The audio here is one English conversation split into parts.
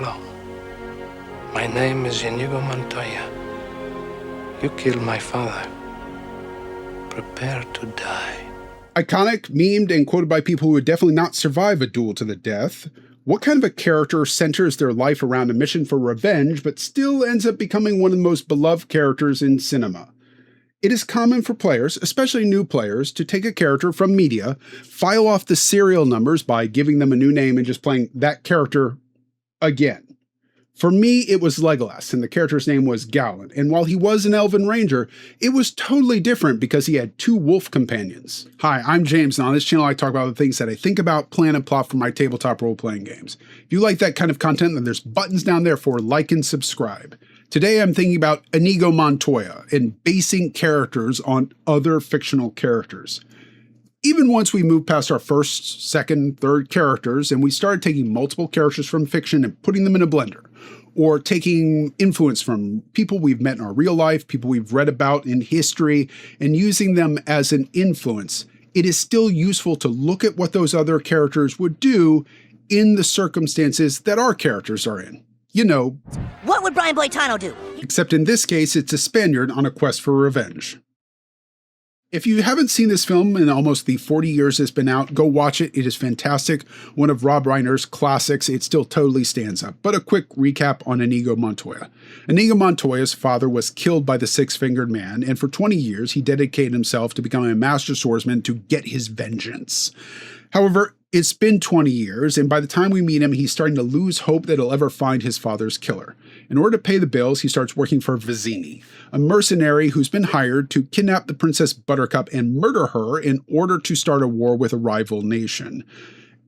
Hello. My name is Inigo Montoya. You killed my father. Prepare to die. Iconic, memed, and quoted by people who would definitely not survive a duel to the death. What kind of a character centers their life around a mission for revenge, but still ends up becoming one of the most beloved characters in cinema? It is common for players, especially new players, to take a character from media, file off the serial numbers by giving them a new name and just playing that character again. For me, it was Legolas, and the character's name was Gowland, and while he was an Elven Ranger, it was totally different because he had 2 wolf companions. Hi, I'm James, and on this channel I talk about the things that I think about, plan, and plot for my tabletop role-playing games. If you like that kind of content, then there's buttons down there for like and subscribe. Today I'm thinking about Inigo Montoya and basing characters on other fictional characters. Even once we moved past our first, second, third characters and we started taking multiple characters from fiction and putting them in a blender, or taking influence from people we've met in our real life, people we've read about in history, and using them as an influence, it is still useful to look at what those other characters would do in the circumstances that our characters are in. You know, what would Brian Boitano do? Except in this case, it's a Spaniard on a quest for revenge. If you haven't seen this film in almost the 40 years it's been out, go watch it. It is fantastic. One of Rob Reiner's classics. It still totally stands up. But a quick recap on Inigo Montoya. Inigo Montoya's father was killed by the Six-Fingered Man, and for 20 years he dedicated himself to becoming a master swordsman to get his vengeance. However, it's been 20 years, and by the time we meet him, he's starting to lose hope that he'll ever find his father's killer. In order to pay the bills, he starts working for Vizzini, a mercenary who's been hired to kidnap the Princess Buttercup and murder her in order to start a war with a rival nation.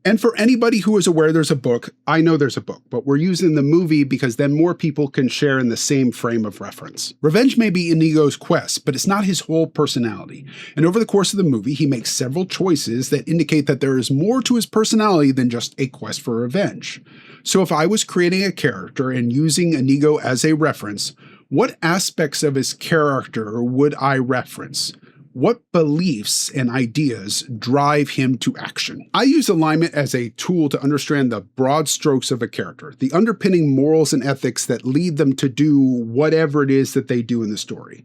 And for anybody who is aware there's a book, I know there's a book, but we're using the movie because then more people can share in the same frame of reference. Revenge may be Inigo's quest, but it's not his whole personality. And over the course of the movie, he makes several choices that indicate that there is more to his personality than just a quest for revenge. So if I was creating a character and using Inigo as a reference, what aspects of his character would I reference? What beliefs and ideas drive him to action? I use alignment as a tool to understand the broad strokes of a character, the underpinning morals and ethics that lead them to do whatever it is that they do in the story.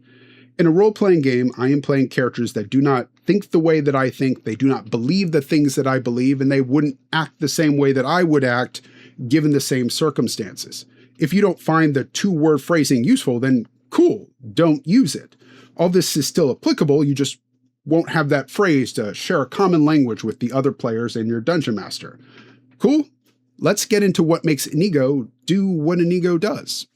In a role-playing game, I am playing characters that do not think the way that I think, they do not believe the things that I believe, and they wouldn't act the same way that I would act given the same circumstances. If you don't find the 2-word phrasing useful, then cool, don't use it. All this is still applicable, you just won't have that phrase to share a common language with the other players and your dungeon master. Cool? Let's get into what makes Inigo do what Inigo does.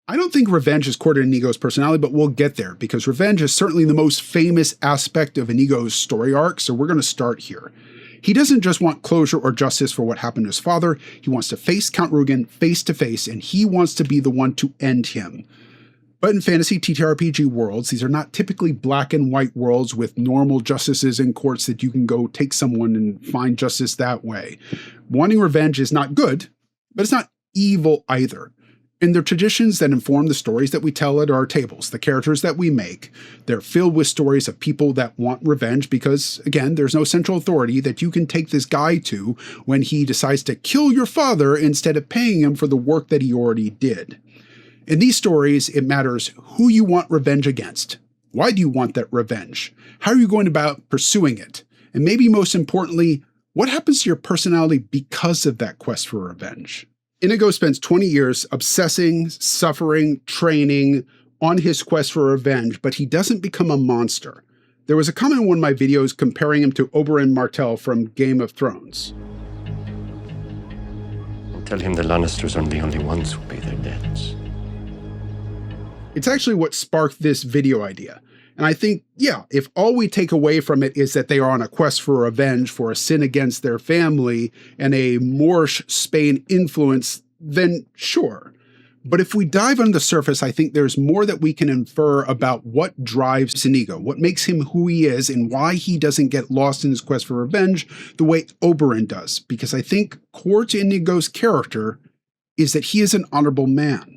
I don't think revenge is core to Inigo's personality, but we'll get there, because revenge is certainly the most famous aspect of Inigo's story arc, so we're going to start here. He doesn't just want closure or justice for what happened to his father, he wants to face Count Rugen face to face, and he wants to be the one to end him. But in fantasy TTRPG worlds, these are not typically black and white worlds with normal justices in courts that you can go take someone and find justice that way. Wanting revenge is not good, but it's not evil either. In the traditions that inform the stories that we tell at our tables, the characters that we make, they're filled with stories of people that want revenge because, again, there's no central authority that you can take this guy to when he decides to kill your father instead of paying him for the work that he already did. In these stories, it matters who you want revenge against. Why do you want that revenge? How are you going about pursuing it? And maybe most importantly, what happens to your personality because of that quest for revenge? Inigo spends 20 years obsessing, suffering, training on his quest for revenge, but he doesn't become a monster. There was a comment in one of my videos comparing him to Oberyn Martell from Game of Thrones. Tell him the Lannisters aren't the only ones who pay their debts. It's actually what sparked this video idea. And I think, yeah, if all we take away from it is that they are on a quest for revenge for a sin against their family and a Moorish Spain influence, then sure. But if we dive under the surface, I think there's more that we can infer about what drives Inigo, what makes him who he is, and why he doesn't get lost in his quest for revenge the way Oberyn does. Because I think core to Inigo's character is that he is an honorable man.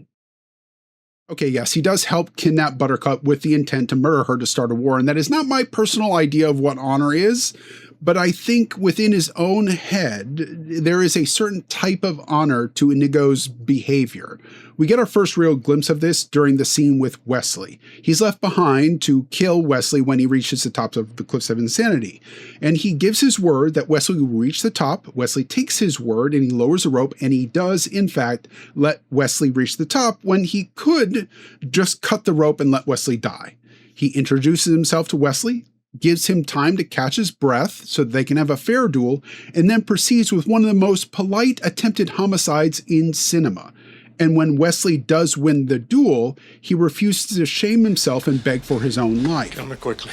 Okay, yes, he does help kidnap Buttercup with the intent to murder her to start a war, and that is not my personal idea of what honor is, But I think within his own head, there is a certain type of honor to Inigo's behavior. We get our first real glimpse of this during the scene with Wesley. He's left behind to kill Wesley when he reaches the tops of the Cliffs of Insanity. And he gives his word that Wesley will reach the top. Wesley takes his word and he lowers the rope, and he does, in fact, let Wesley reach the top when he could just cut the rope and let Wesley die. He introduces himself to Wesley, gives him time to catch his breath so that they can have a fair duel, and then proceeds with one of the most polite attempted homicides in cinema. And when Wesley does win the duel, he refuses to shame himself and beg for his own life. Kill me quickly.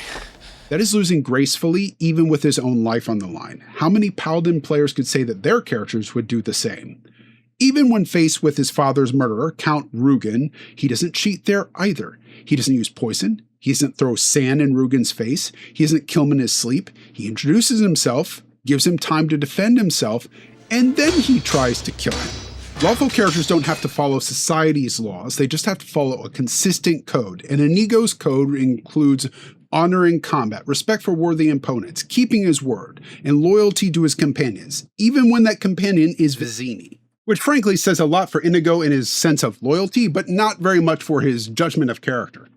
That is losing gracefully, even with his own life on the line. How many Paladin players could say that their characters would do the same? Even when faced with his father's murderer, Count Rugen, he doesn't cheat there either. He doesn't use poison. He doesn't throw sand in Rugen's face. He doesn't kill him in his sleep. He introduces himself, gives him time to defend himself, and then he tries to kill him. Lawful characters don't have to follow society's laws. They just have to follow a consistent code. And Inigo's code includes honor in combat, respect for worthy opponents, keeping his word, and loyalty to his companions, even when that companion is Vizzini. Which frankly says a lot for Inigo in his sense of loyalty, but not very much for his judgment of character.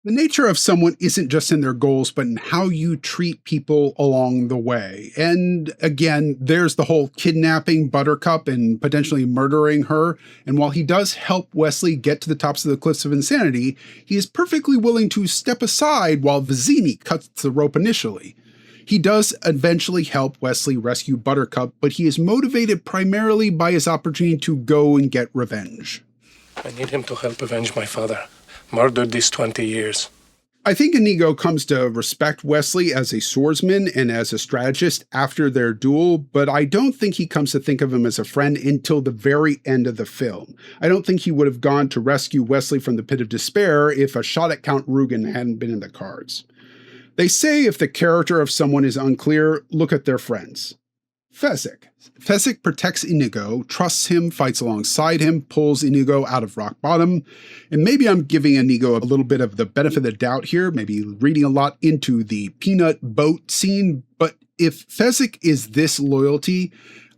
The nature of someone isn't just in their goals, but in how you treat people along the way. And again, there's the whole kidnapping Buttercup and potentially murdering her. And while he does help Wesley get to the tops of the Cliffs of Insanity, he is perfectly willing to step aside while Vizzini cuts the rope initially. He does eventually help Wesley rescue Buttercup, but he is motivated primarily by his opportunity to go and get revenge. I need him to help avenge my father. Murdered these 20 years. I think Inigo comes to respect Wesley as a swordsman and as a strategist after their duel, but I don't think he comes to think of him as a friend until the very end of the film. I don't think he would have gone to rescue Wesley from the pit of despair if a shot at Count Rugen hadn't been in the cards. They say if the character of someone is unclear, look at their friends. Fezzik. Fezzik protects Inigo, trusts him, fights alongside him, pulls Inigo out of rock bottom. And maybe I'm giving Inigo a little bit of the benefit of the doubt here, maybe reading a lot into the peanut boat scene. But if Fezzik is this loyalty,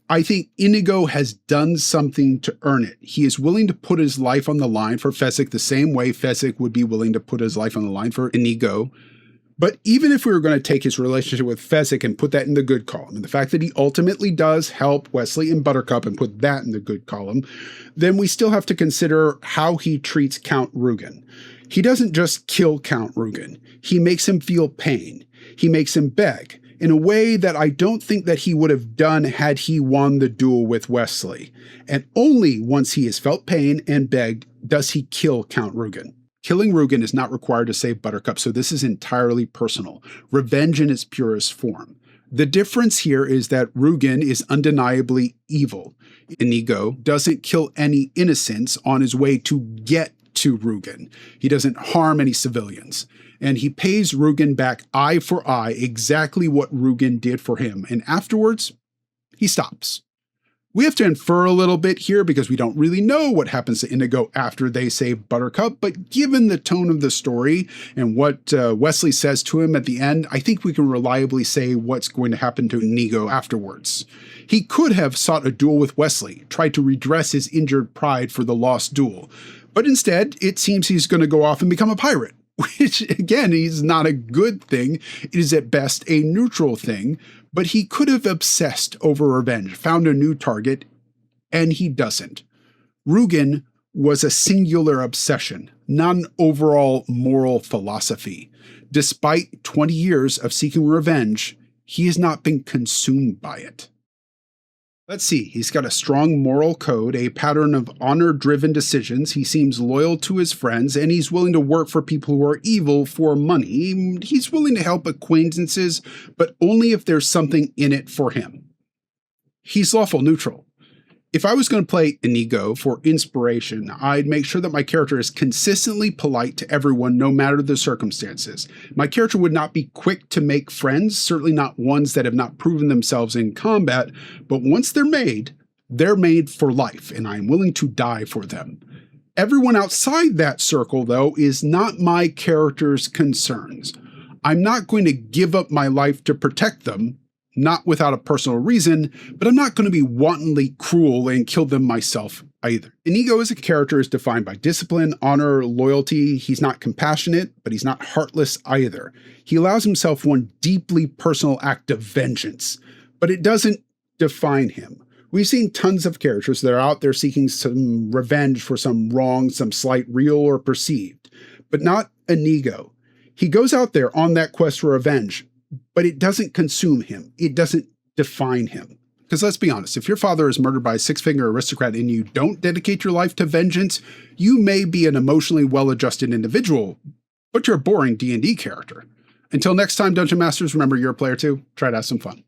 I think Inigo has done something to earn it. He is willing to put his life on the line for Fezzik the same way Fezzik would be willing to put his life on the line for Inigo. But even if we were going to take his relationship with Fezzik and put that in the good column, and the fact that he ultimately does help Wesley and Buttercup and put that in the good column, then we still have to consider how he treats Count Rugen. He doesn't just kill Count Rugen. He makes him feel pain. He makes him beg in a way that I don't think that he would have done had he won the duel with Wesley. And only once he has felt pain and begged does he kill Count Rugen. Killing Rugen is not required to save Buttercup, so this is entirely personal. Revenge in its purest form. The difference here is that Rugen is undeniably evil. Inigo doesn't kill any innocents on his way to get to Rugen. He doesn't harm any civilians. And he pays Rugen back eye for eye, exactly what Rugen did for him. And afterwards, he stops. We have to infer a little bit here because we don't really know what happens to Inigo after they save Buttercup, but given the tone of the story and what Wesley says to him at the end, I think we can reliably say what's going to happen to Inigo afterwards. He could have sought a duel with Wesley, tried to redress his injured pride for the lost duel, but instead it seems he's going to go off and become a pirate. Which, again, is not a good thing. It is at best a neutral thing, but he could have obsessed over revenge, found a new target, and he doesn't. Rugen was a singular obsession, not an overall moral philosophy. Despite 20 years of seeking revenge, he has not been consumed by it. Let's see, he's got a strong moral code, a pattern of honor-driven decisions, he seems loyal to his friends, and he's willing to work for people who are evil for money. He's willing to help acquaintances, but only if there's something in it for him. He's lawful neutral. If I was going to play Inigo for inspiration, I'd make sure that my character is consistently polite to everyone no matter the circumstances. My character would not be quick to make friends, certainly not ones that have not proven themselves in combat, but once they're made for life, and I'm willing to die for them. Everyone outside that circle, though, is not my character's concerns. I'm not going to give up my life to protect them, not without a personal reason, but I'm not going to be wantonly cruel and kill them myself either. Inigo as a character is defined by discipline, honor, loyalty. He's not compassionate, but he's not heartless either. He allows himself one deeply personal act of vengeance, but it doesn't define him. We've seen tons of characters that are out there seeking some revenge for some wrong, some slight, real or perceived, but not Inigo. He goes out there on that quest for revenge, but it doesn't consume him. It doesn't define him. Because let's be honest, if your father is murdered by a six-finger aristocrat and you don't dedicate your life to vengeance, you may be an emotionally well-adjusted individual, but you're a boring D&D character. Until next time, Dungeon Masters, remember you're a player too. Try to have some fun.